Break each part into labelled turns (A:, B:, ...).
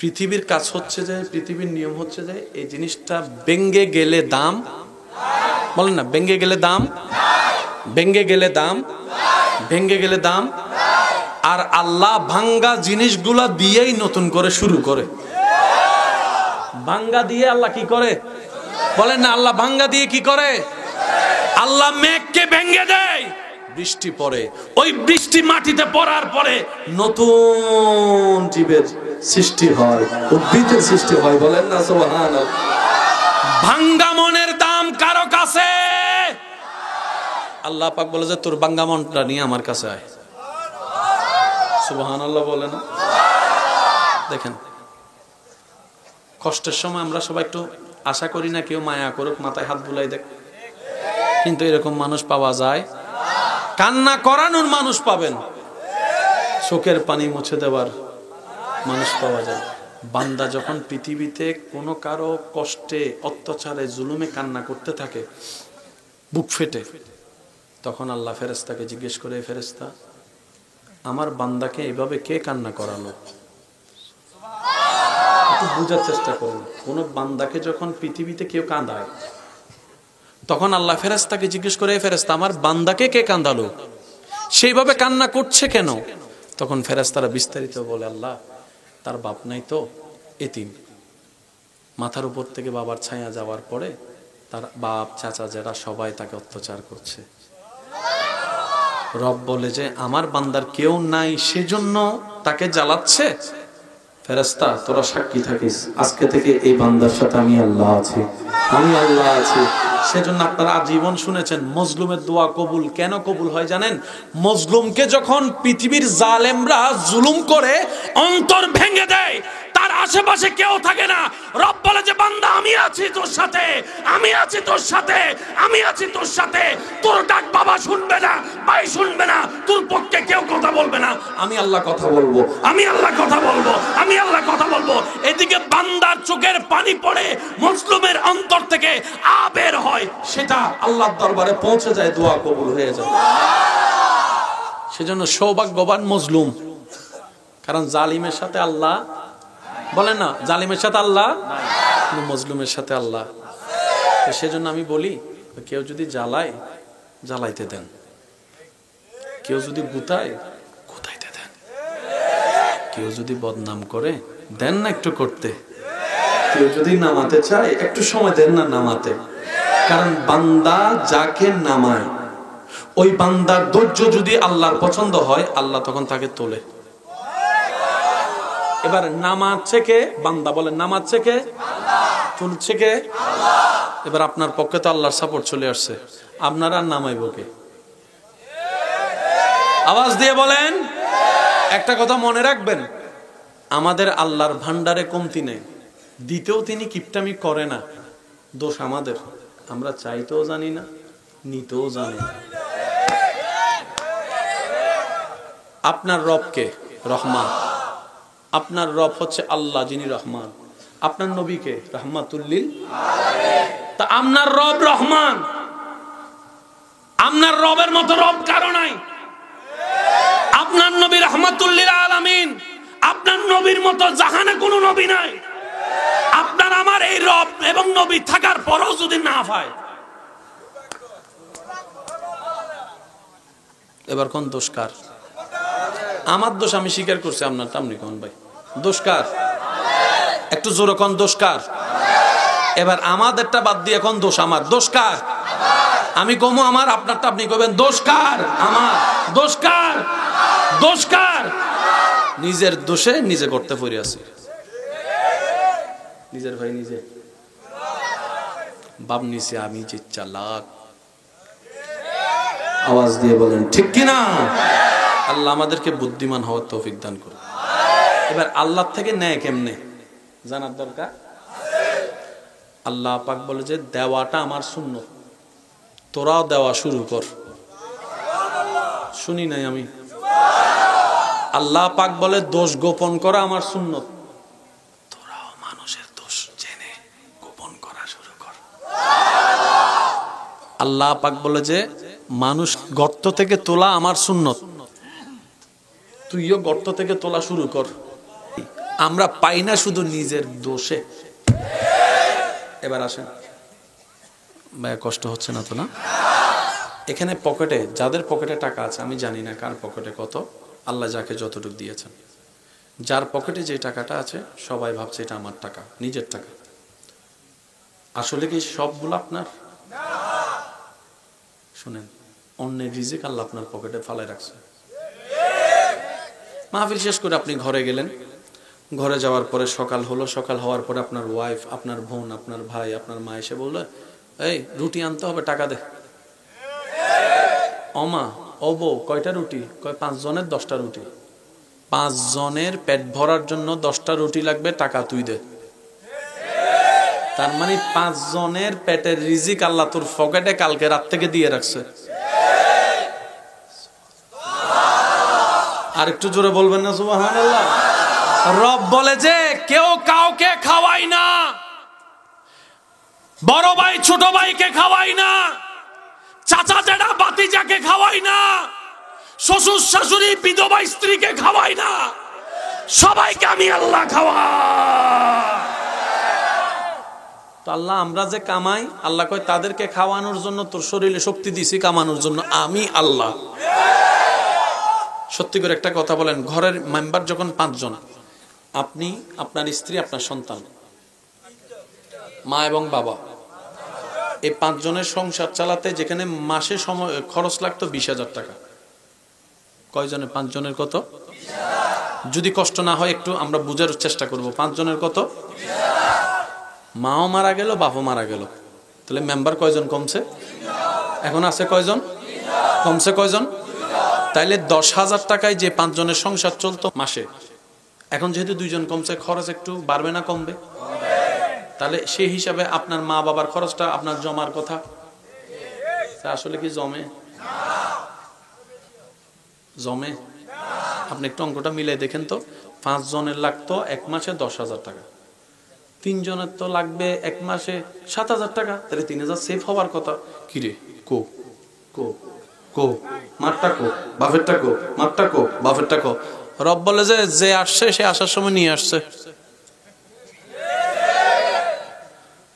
A: পৃথিবীর কাজ হচ্ছে যে, পৃথিবীর নিয়ম হচ্ছে যে এই জিনিসটা ভেঙে গেলে দাম, বলেন না, ভেঙে গেলে দাম, ভেঙে গেলে দাম, ভেঙে গেলে দাম। আর আল্লাহ ভাঙ্গা জিনিসগুলা দিয়েই নতুন করে শুরু করে। ভাঙ্গা দিয়ে আল্লাহ কি করে বলেন না, আল্লাহ ভাঙ্গা দিয়ে কি করে? আল্লাহ মেঘকে ভেঙে দেয়, বৃষ্টি পড়ে, ওই বৃষ্টি মাটিতে পড়ার পরে নতুন জীবের সৃষ্টি হয়, উদ্ভিদের সৃষ্টি হয়, বলেন না সুবহানাল্লাহ। ভাঙ্গা মনের দাম কারো কাছে? আল্লাহ পাক বলে যে তোর ভাঙ্গা মনটা নিয়ে আমার কাছে আয়। সুবহানাল্লাহ বলেন। দেখেন, কষ্টের সময় আমরা সবাই একটু আশা করি না কেউ মায়া করুক, মাথায় হাত বুলাই দেখ, কিন্তু এরকম মানুষ পাওয়া যায়? কান্না করানোর মানুষ পাবেন, চোখের পানি মুছে দেওয়ার মানুষ পাওয়া যায়। বান্দা যখন পৃথিবীতে কোনো কারো কষ্টে, অত্যাচারে, জুলুমে কান্না করতে থাকে বুক ফেটে, তখন আল্লাহ ফেরেশতাকে জিজ্ঞেস করে, ফেরেশতা আমার বান্দাকে এইভাবে কে কান্না করালো? একটু বুঝার চেষ্টা করুন। কোন বান্দাকে যখন পৃথিবীতে কেউ কাঁদায়, তখন আল্লাহ ফেরেশতাকে জিজ্ঞেস করে, ফেরেশতা আমার বান্দাকে কে কাঁদালো, সেইভাবে কান্না করছে কেন? তখন ফেরেশতারা বিস্তারিত বলে, আল্লাহ তার বাপ নাই তো, এতিম, মাথার উপর থেকে বাবার ছায়া যাওয়ার পরে তার বাপ চাচা যারা সবাই তাকে অত্যাচার করছে। রব বলে যে আমার বান্দার কেউ নাই, সেজন্য তাকে জ্বালাচ্ছে। ফেরেশতা তোরা সাক্ষী থাকিস, আজকে থেকে এই বান্দার সাথে আমি আল্লাহ আছি, আমি আল্লাহ আছি। সেজন্য আপনারা আজীবন শুনেছেন মজলুমের দোয়া কবুল কেন কবুল হয় জানেন? মজলুমকে যখন পৃথিবীর জালেমরা জুলুম করে অন্তর ভেঙে দেয়, তার আশেপাশে কেউ থাকে না, রব বলে যে বান্দা আমি আছি তোর সাথে, আমি আছি তোর সাথে, আমি আছি তোর সাথে। তোর ডাক বাবা শুনবে না, ভাই শুনবে না, তোর পক্ষে কেউ কথা বলবে না, আমি আল্লাহ কথা বলবো, আমি আল্লাহ কথা বলবো, আমি আল্লাহ কথা বলবো। এদিকে বান্দার চোখের পানি পড়ে, মজলুমের অন্তর থেকে বের হয়, সেটা আল্লাহর দরবারে পৌঁছে যায়, দোয়া কবুল হয়ে যায়। সেজন্য সৌভাগ্যবান মজলুম, কারণ জালিমের সাথে আল্লাহ, বলেন না, জালিমের সাথে আল্লাহ, মজলুমের সাথে আল্লাহ। সেজন্য আমি বলি, কেউ যদি জ্বালায় জ্বালাইতে দেন, কেউ যদি গুতায় গুতাইতে দেন, কেউ যদি বদনাম করে দেন না একটু করতে, কেউ যদি নামাতে চায় একটু সময় দেন না নামাতে। কারণ বান্দা যাকে নামায়, ওই বান্দার ধৈর্য যদি আল্লাহর পছন্দ হয়, আল্লাহ তখন তাকে তোলে। এবার নামাচ্ছে কে? বান্দা। বলে নামাচ্ছে কে? তুলছে কে? এবার আপনার পক্ষে তো আল্লাহর সাপোর্ট চলে আসছে, আপনারা নামাইব কে? আওয়াজ দিয়ে বলেন। একটা কথা মনে রাখবেন, আমাদের আল্লাহর ভান্ডারে কমতি নেই, দিতেও তিনি কিপটামি করে না। দোষ আমাদের, আমরা চাইতেও জানি না, নিতেও জানি না। আপনার রবকে রহমান, আপনার রব হচ্ছে আল্লাহ যিনি রহমান, আপনার নবীকে রাহমাতুল্লিল আলামিন। তা আপনার রব রহমান, আপনার রবের মতো রব কারো নাই। আপনার নবী রাহমাতুল্লিল আলামিন, আপনার নবীর মতো জাহানে কোনো নবী নাই। আপনার আমার এই রব এবং নবী থাকার পরেও যদি না পায়, এবার কোন দোষ কার? আমার দোষ আমি স্বীকার করছি, আপনার আপনি কোন ভাই? দোষ কার? একটু জোরে কোন দোষ কার? এবার আমাদেরটা বাদ দিয়ে এখন দোষ আমার। দোষ কার? আমি কমু আমার, আপনারটা আপনি কবেন দোষ কার? আমার। দোষ কার? দোষ কার? নিজের দোষে নিজে করতে পড়ে আছি, নিজের ভাই নিজে বাপ নিছে, আমি যে চালাক। আওয়াজ দিয়ে বলেন ঠিক কিনা? আল্লাহ আমাদেরকে বুদ্ধিমান হওয়ার তৌফিক দান করুন। এবার আল্লাহ থেকে নেয় কেমনে জানার দরকার। আল্লাহ পাক বলে যে দেওয়াটা আমার সুন্নত, তোরাও দেওয়া শুরু কর। শুনি নাই আমি? আল্লাহ পাক বলে দোষ গোপন করা আমার সুন্নত, তোরাও মানুষের দোষ জেনে গোপন করা শুরু কর। আল্লাহ পাক বলে যে মানুষ গর্ত থেকে তোলা আমার সুন্নত, তুইও গর্ত থেকে তোলা শুরু কর। আমরা পাই না শুধু নিজের দোষে। এবার আসেন ভাই, কষ্ট হচ্ছে না তো? না, এখানে পকেটে, যাদের পকেটে টাকা আছে, আমি জানি না কার পকেটে কত, আল্লাহ যাকে যতটুকু দিয়েছেন, যার পকেটে যে টাকাটা আছে সবাই ভাবছে এটা আমার টাকা, নিজের টাকা। আসলে কি সবগুলো আপনার? শুনেন, অন্যের রিজিক আল্লাহ আপনার পকেটে ফালাই রাখছে। মাহফিল শেষ করে আপনি ঘরে গেলেন, ঘরে যাওয়ার পরে সকাল হলো, সকাল হওয়ার পরে আপনার ওয়াইফ, আপনার বোন, আপনার ভাই, আপনার মা এসে বললো, এই রুটি আনতে হবে, টাকা দে। অমা, ও বউ, কয়টা রুটি? কয় 5 জনের 10টা রুটি। 5 জনের পেট ভরার জন্য 10টা রুটি লাগবে, টাকা তুই দে। তার মানে 5 জনের পেটের রিজিক আল্লাহ তোর পকেটে কালকে রাত থেকে দিয়ে রাখছে। আর একটু জোরে বলবেন না সুবহানাল্লাহ? রব বলে যে কেউ কাউকে খাওয়াই না, বড় ভাই ছোট ভাইকে খাওয়াই না, চাচা জেঠা ভাতিজাকে খাওয়াই না, শ্বশুর শাশুড়ি বিধবা স্ত্রীকে খাওয়াই না, সবাইকে আমি আল্লাহ খাওয়াই। তো আল্লাহ, আমরা যে কামাই, আল্লাহ কয় তাদেরকে খাওয়ানোর জন্য তোর শরীরে শক্তি দিছি, কামানোর জন্য আমি আল্লাহ। সত্যি করে একটা কথা বলেন, ঘরের মেম্বার যখন 5 জন, আপনি, আপনার স্ত্রী, আপনার সন্তান, মা এবং বাবা, এই 5 জনের সংসার চালাতে যেখানে মাসে সময় খরচ লাগতো 20,000 টাকা, কয়জনের? 5 জনের কত? যদি কষ্ট না হয় একটু আমরা বুঝার চেষ্টা করব। 5 জনের কত? মাও মারা গেল, বাপও মারা গেল, তাহলে মেম্বার কয়জন কমছে? এখন আছে কয়জন? কমছে কয়জন? তাইলে 10,000 টাকায় যে 5 জনের সংসার চলতো মাসে, এখন যেহেতু 2 জন কমছে, খরচ একটু বাড়বে না কমবে? তাহলে সেই হিসাবে আপনার মা বাবার খরচটা আপনার জমার কথা, আসলে কি জমে? জমে? আপনি একটু অঙ্কটা মিলে দেখেন তো, 5 জনের লাগতো 1 মাসে 10,000 টাকা, 3 জনের তো লাগবে 1 মাসে 7,000 টাকা, তাহলে 3,000 সেভ হওয়ার কথা। কিরে কো কো কো, মারটা কো, বাফেরটা কো, মারটা কো, বাফেরটা কো। রব বলে যে যে আসছে সে আসার সময় নিয়ে আসছে।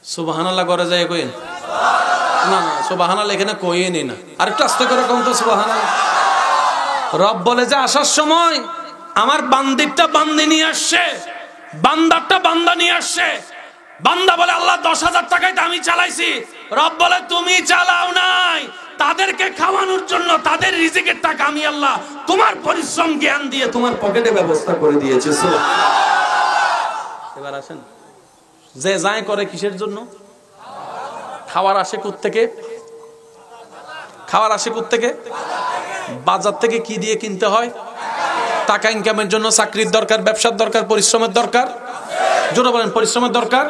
A: সুবহানাল্লাহ করে যায় কইন না, না সুবহানাল্লাহ এখানে কইয়ে নি না, আরেকটু আস্তে করে কোন তো সুবহানাল্লাহ। রব বলে যে আসার সময় আমার বান্দিরটা বান্দি নিয়ে আসছে, বান্দারটা বান্দা নিয়ে আসছে। বান্দা বলে আল্লাহ 10,000 টাকায় তো আমি চালাইছি। রব বলে তুমি চালাও নাই, তাদেরকে খাওয়ানোর জন্য তাদের রিজিকের টাকা আমি আল্লাহ তোমার পরিশ্রম জ্ঞান দিয়ে তোমার পকেটে ব্যবস্থা করে দিয়েছি। এবার আসেন, যে যায় করে কিসের জন্য? খাওয়ার আসে কোত্থেকে? খাওয়ার আসে কোত্থেকে? বাজার থেকে কি দিয়ে কিনতে হয়? টাকা ইনকামের জন্য চাকরির দরকার, ব্যবসার দরকার, পরিশ্রমের দরকার। জোরে বলেন, পরিশ্রমের দরকার।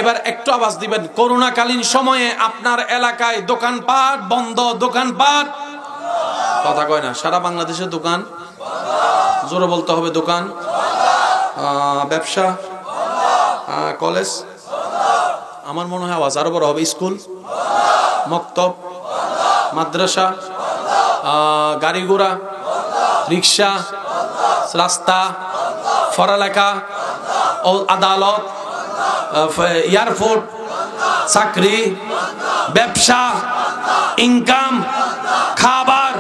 A: এবার একটু আওয়াজ দিবেন, করোনাকালীন সময়ে আপনার এলাকায় দোকানপাট বন্ধ, দোকানপাট কথা কয় না, সারা বাংলাদেশে দোকান, জোরে বলতে হবে, দোকান, ব্যবসা, কলেজ, আমার মনে হয় আওয়াজ আরো বড় হবে, স্কুল, মক্তব, মাদ্রাসা, গাড়ি ঘোড়া, রিক্সা, রাস্তা, পড়ালেখা, আদালত, এয়ারপোর্ট, চাকরি, ব্যবসা, ইনকাম, খাবার।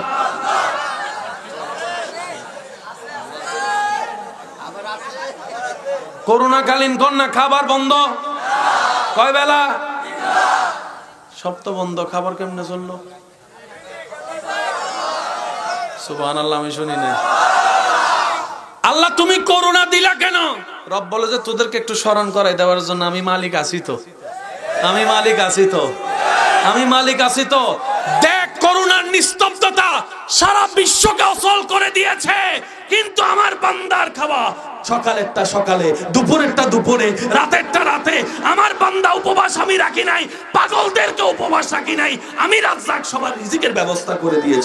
A: করোনাকালীন কন্যা খাবার বন্ধ, কয় বেলা? সব তো বন্ধ, খাবার কেমনে চললো? সুবহানাল্লাহ, আমি শুনি না। আল্লাহ তুমি করোনা দিলা কেন? রব বলে যে তোদেরকে একটু স্মরণ করাই দেওয়ার জন্য আমি মালিক আছি তো, আমি মালিক আছি তো, আমি মালিক আছি তো। দেখ করোনার নিস্তব্ধতা সারা বিশ্বকে অচল করে দিয়েছে, কিন্তু আমার বান্দার খাওয়া সকালেরটা সকালে, দুপুরেরটা দুপুরে, রাতেরটা রাতে। আমার বান্দা উপবাস আমি রাখি নাই, পাগলদেরকে উপবাস রাখি নাই, আমি রাজ্জাক সবার রিজিকের ব্যবস্থা করে দিয়েছি।